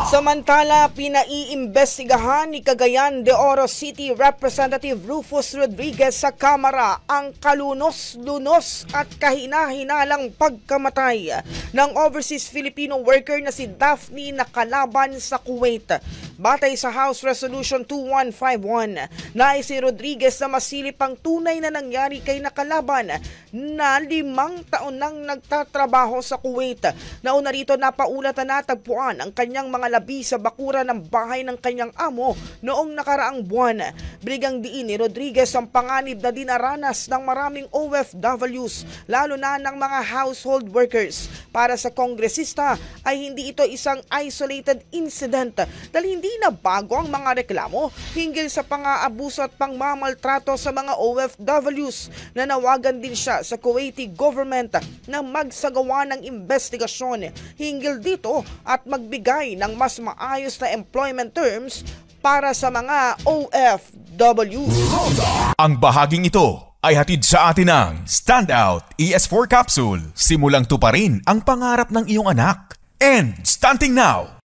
Samantala, pinaiimbestigahan ni Cagayan de Oro City Representative Rufus Rodriguez sa Kamara ang kalunos-lunos at kahina-hinalang pagkamatay ng overseas Filipino worker na si Daphne na kalaban sa Kuwait. Batay sa House Resolution 2151, nais si Rodriguez na masilip ang tunay na nangyari kay nakalaban na 5 taon nang nagtatrabaho sa Kuwait. Nauna rito napaulat na natagpuan ang kanyang mga labi sa bakura ng bahay ng kanyang amo noong nakaraang buwan. Bigang diin ni Rodriguez ang panganib na dinaranas ng maraming OFWs, lalo na ng mga household workers. Para sa kongresista ay hindi ito isang isolated incident dahil hindi na bago ang mga reklamo hinggil sa pang-aabuso at pangmamaltrato sa mga OFWs. Nanawagan din siya sa Kuwaiti government na magsagawa ng investigasyon hinggil dito at magbigay ng mas maayos na employment terms para sa mga OFWs. Ang bahaging ito ay hatid sa atin ng Standout ES4 Capsule. Simulang tuparin ang pangarap ng iyong anak. And stunting now!